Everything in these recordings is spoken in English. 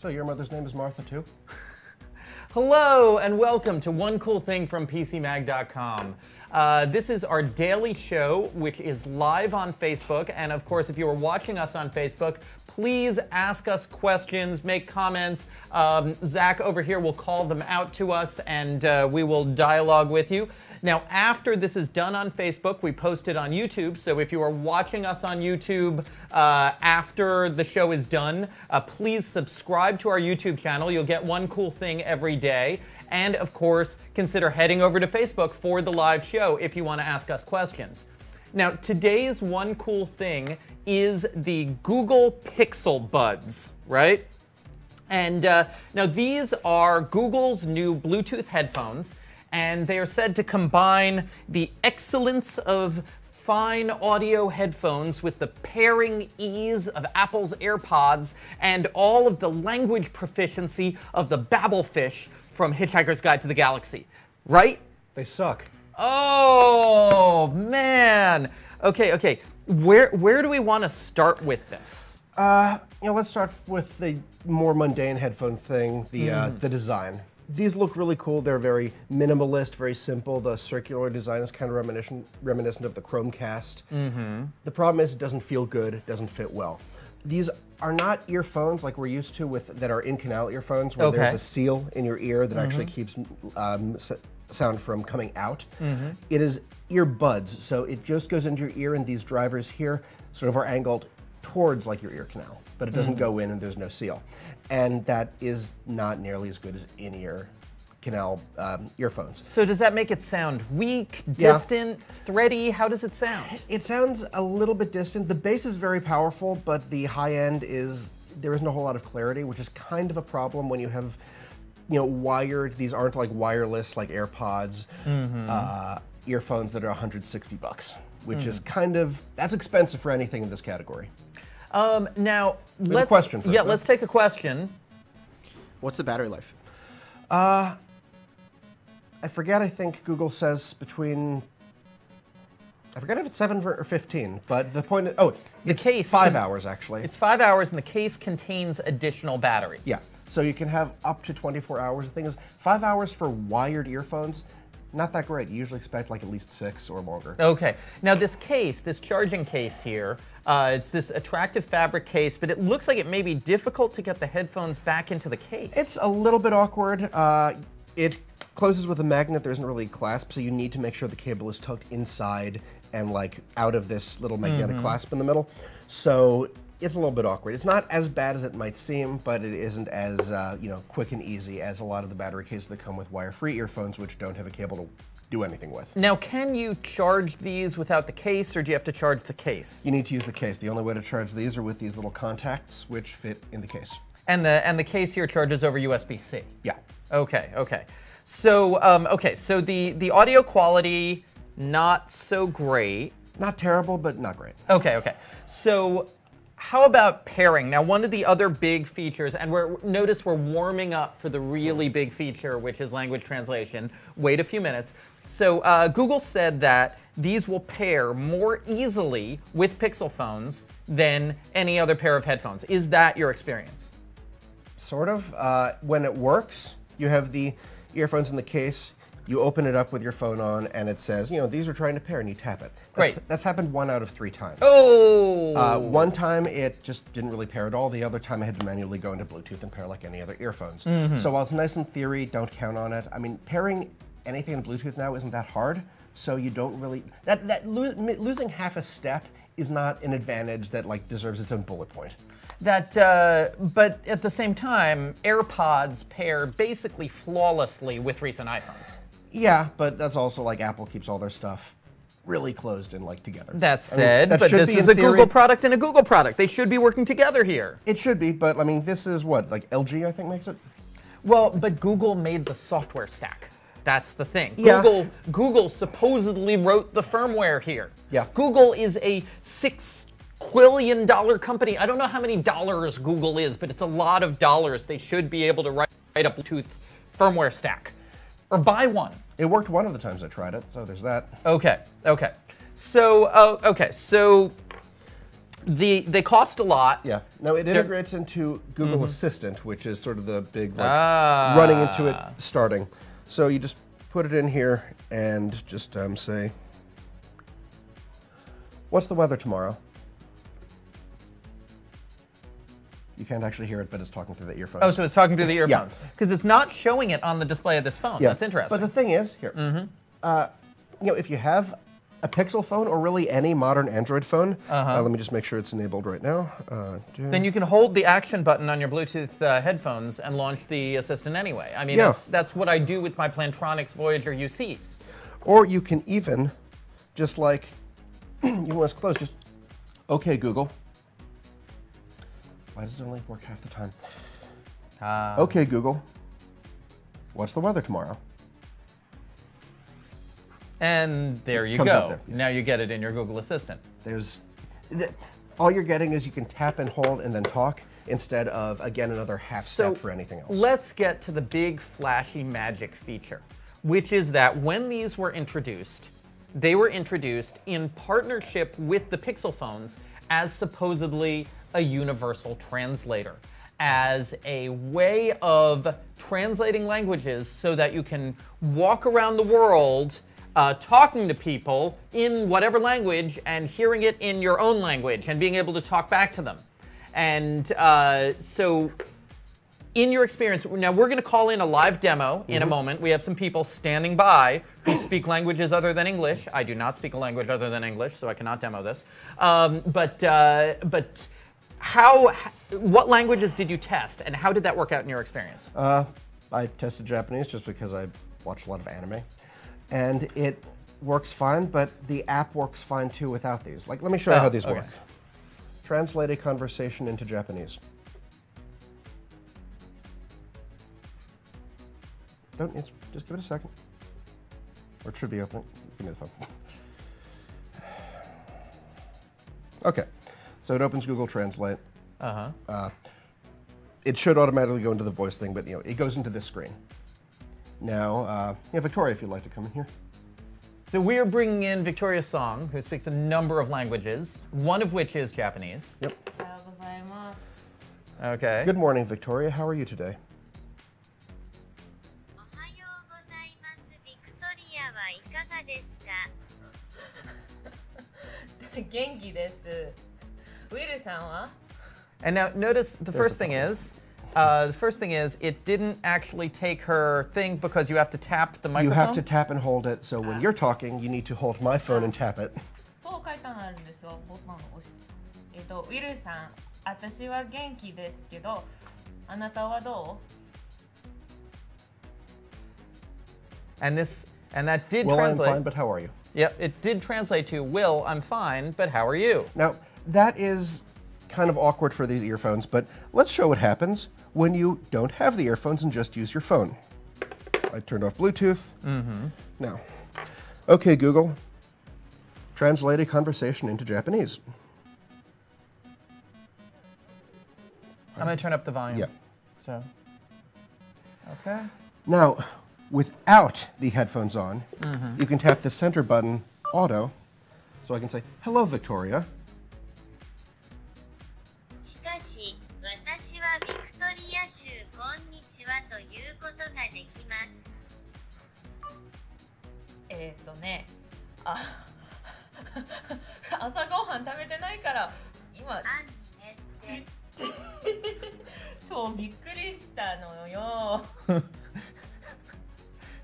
So your mother's name is Martha too? Hello and welcome to One Cool Thing from PCMag.com. This is our daily show, which is live on Facebook. And of course, if you are watching us on Facebook, please ask us questions, make comments. Zach over here will call them out to us and we will dialogue with you. Now, after this is done on Facebook, we post it on YouTube. So if you are watching us on YouTube after the show is done, please subscribe to our YouTube channel. You'll get one cool thing every day. And of course, consider heading over to Facebook for the live show if you want to ask us questions. Now, today's one cool thing is the Google Pixel Buds, right? And now these are Google's new Bluetooth headphones, and they are said to combine the excellence of fine audio headphones with the pairing ease of Apple's AirPods and all of the language proficiency of the Babelfish from Hitchhiker's Guide to the Galaxy, right? They suck. Oh, man. Okay. Where do we want to start with this? Let's start with the more mundane headphone thing, the design. These look really cool. They're very minimalist, very simple. The circular design is kind of reminiscent of the Chromecast. The problem is it doesn't feel good, it doesn't fit well. These are not earphones like we're used to that are in-canal earphones where there's a seal in your ear that actually keeps sound from coming out. It is earbuds, so it just goes into your ear, and these drivers here sort of are angled towards like your ear canal, but it doesn't go in and there's no seal. And that is not nearly as good as in-ear canal earphones. So does that make it sound weak, distant, thready? How does it sound? It sounds a little bit distant. The bass is very powerful, but the high end there isn't a whole lot of clarity, which is kind of a problem when you have, wired. These aren't like wireless like AirPods, earphones that are $160, which is that's expensive for anything in this category. Now let's question first, let's take a question. What's the battery life? I forget. I think Google says I forget if it's 7 or 15, but the point is, the case 5 hours actually. It's 5 hours, and the case contains additional battery. Yeah, so you can have up to 24 hours. The thing is, 5 hours for wired earphones, not that great. You usually expect like at least 6 or longer. Okay, now this case, this charging case here, it's this attractive fabric case, but it looks like it may be difficult to get the headphones back into the case. It's a little bit awkward. It closes with a magnet. There isn't really a clasp, so you need to make sure the cable is tucked inside and like out of this little magnetic clasp in the middle. So it's a little bit awkward. It's not as bad as it might seem, but it isn't as quick and easy as a lot of the battery cases that come with wire-free earphones, which don't have a cable to do anything with. Now, can you charge these without the case, or do you have to charge the case? You need to use the case. The only way to charge these are with these little contacts, which fit in the case. And the case here charges over USB-C. Yeah. Okay. So so the audio quality, not so great. Not terrible, but not great. Okay. So how about pairing? Now, one of the other big features, and notice we're warming up for the really big feature, which is language translation. Wait a few minutes. So Google said that these will pair more easily with Pixel phones than any other pair of headphones. Is that your experience? Sort of. When it works, you have the earphones in the case. You open it up with your phone on, and it says, these are trying to pair, and you tap it. Great. That's happened 1 out of 3 times. Oh! One time, it just didn't really pair at all. The other time, I had to manually go into Bluetooth and pair like any other earphones. So while it's nice in theory, don't count on it. I mean, pairing anything in Bluetooth now isn't that hard, so you don't really... Losing half a step is not an advantage that deserves its own bullet point. But at the same time, AirPods pair basically flawlessly with recent iPhones. Yeah, but that's also like Apple keeps all their stuff really closed and together. That said, but this is a Google product and a Google product. They should be working together here. It should be, but I mean, this is what, LG I think makes it? Well, but Google made the software stack. That's the thing. Yeah. Google supposedly wrote the firmware here. Yeah. Google is a $6 quillion company. I don't know how many dollars Google is, but it's a lot of dollars. They should be able to write a Bluetooth firmware stack. Or buy one. It worked one of the times I tried it, so there's that. Okay. So They cost a lot. Yeah. Now it integrates into Google Assistant, which is sort of the big running into it starting. So you just put it in here and just say, "What's the weather tomorrow?" You can't actually hear it, but it's talking through the earphones. Oh, so it's talking through the earphones. Because it's not showing it on the display of this phone. Yeah. That's interesting. But the thing is, here, if you have a Pixel phone or really any modern Android phone, let me just make sure it's enabled right now. Then you can hold the action button on your Bluetooth headphones and launch the Assistant anyway. I mean, that's what I do with my Plantronics Voyager UCs. Or you can even, just like, you want to close, just, "Okay, Google." Why does it only work half the time? "Okay, Google, what's the weather tomorrow?" And there you Comes up go. there. Now you get it in your Google Assistant. All you're getting is you can tap and hold and then talk instead of, again, another half step for anything else. Let's get to the big flashy magic feature, which is that when these were introduced, they were introduced in partnership with the Pixel phones as supposedly a universal translator, as a way of translating languages so that you can walk around the world talking to people in whatever language and hearing it in your own language and being able to talk back to them. And so in your experience, now we're going to call in a live demo in a moment. We have some people standing by who speak languages other than English. I do not speak a language other than English, so I cannot demo this. But what languages did you test, and how did that work out in your experience? I tested Japanese just because I watch a lot of anime. And it works fine, but the app works fine too without these. Like, let me show you how these work. Translate a conversation into Japanese. Just give it a second. Or it should be open. Give me the phone. Okay, so it opens Google Translate. It should automatically go into the voice thing, but it goes into this screen. Now, Victoria, if you'd like to come in here. So we are bringing in Victoria Song, who speaks a number of languages, one of which is Japanese. Yep. Okay. Good morning, Victoria. How are you today? And now notice the first thing is, it didn't actually take her thing because you have to tap the microphone. You have to tap and hold it, so when you're talking, you need to hold my phone and tap it. And that did Well, translate. I'm fine, but how are you? Yep, it did translate to, Will, I'm fine, but how are you? Now, that is kind of awkward for these earphones, but let's show what happens when you don't have the earphones and just use your phone. I turned off Bluetooth. Now, okay, Google, translate a conversation into Japanese. I'm going to turn up the volume. Yeah. So, okay. Now, without the headphones on, you can tap the center button, Auto, so I can say, "Hello, Victoria."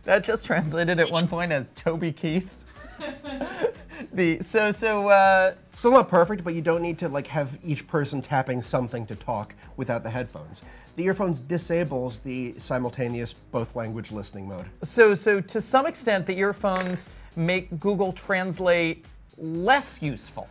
That just translated at one point as Toby Keith. Still not perfect, but you don't need to have each person tapping something to talk without the headphones. The earphones disables the simultaneous both language listening mode. So to some extent, the earphones make Google Translate less useful.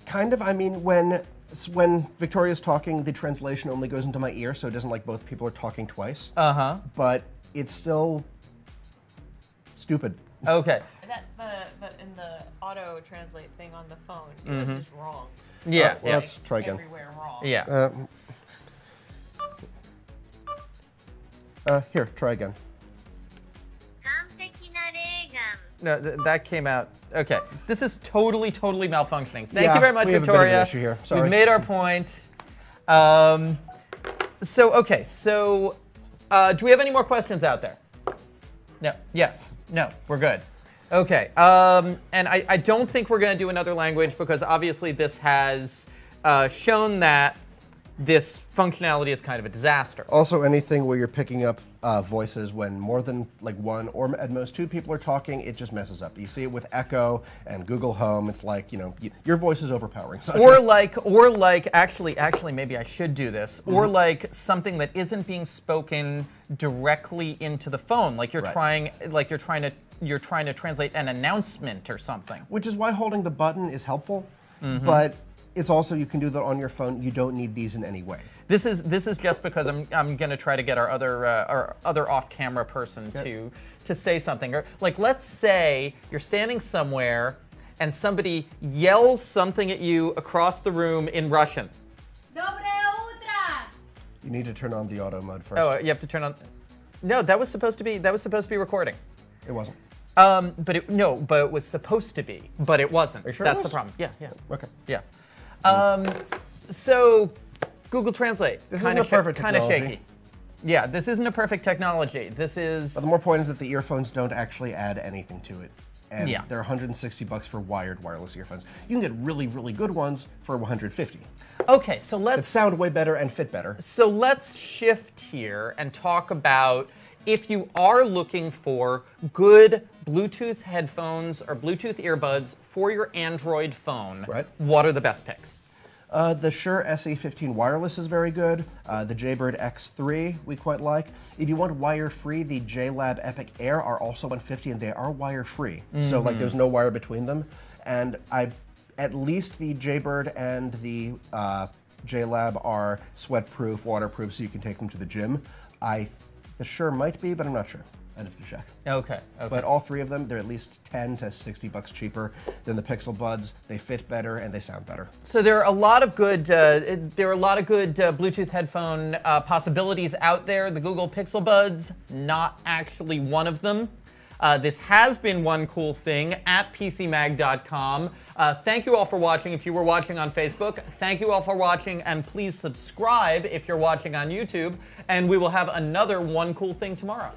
Kind of. I mean, when Victoria's talking, the translation only goes into my ear, so it isn't like both people are talking twice. But it's still stupid. Okay. But in the auto translate thing on the phone, it was just wrong. Yeah. Well, let's try again. Everywhere wrong. Yeah. Here, try again. No, that came out. Okay, this is totally malfunctioning. Thank Yeah, you very much, we have a bit of an Victoria. issue here. Sorry. We've made our point. So do we have any more questions out there? No. Yes. No. We're good. Okay. And I don't think we're going to do another language because obviously this has shown that this functionality is kind of a disaster. Also, anything where you're picking up voices when more than like one or at most two people are talking, it just messes up. You see it with Echo and Google Home. It's like, you know, your voice is overpowering. Or like, actually, maybe I should do this. Or like something that isn't being spoken directly into the phone, like you're trying to translate an announcement or something. Which is why holding the button is helpful, but it's also, you can do that on your phone. You don't need these in any way. This is just because I'm going to try to get our other off-camera person to say something. Or like, let's say you're standing somewhere and somebody yells something at you across the room in Russian. Dobre utro! You need to turn on the auto mode first. Oh, you have to turn on. No, that was supposed to be recording. It wasn't. But it was supposed to be, but it wasn't. Are you sure That's it was? the problem. Yeah. Okay. Yeah. So Google Translate. This isn't a perfect kind of technology. shaky. Yeah, this isn't a perfect technology. This is. But the more point is that the earphones don't actually add anything to it. And Yeah. they're $160 for wired wireless earphones. You can get really, really good ones for $150. Okay, so That let's sound way better and fit better. So let's shift here and talk about if you are looking for good Bluetooth headphones or Bluetooth earbuds for your Android phone. Right. What are the best picks? The Shure SE15 wireless is very good. The Jaybird X3 we quite like. If you want wire-free, the JLab Epic Air are also $150 and they are wire-free. So like there's no wire between them. And at least the Jaybird and the JLab are sweat-proof, waterproof, so you can take them to the gym. The Shure might be, but I'm not sure. I'd have to check. Okay. But all three of them, they're at least 10 to $60 cheaper than the Pixel Buds. They fit better and they sound better. So there are a lot of good Bluetooth headphone possibilities out there. The Google Pixel Buds, not actually one of them. This has been One Cool Thing at PCMag.com. Thank you all for watching if you were watching on Facebook. Thank you all for watching, and please subscribe if you're watching on YouTube. And we will have another One Cool Thing tomorrow.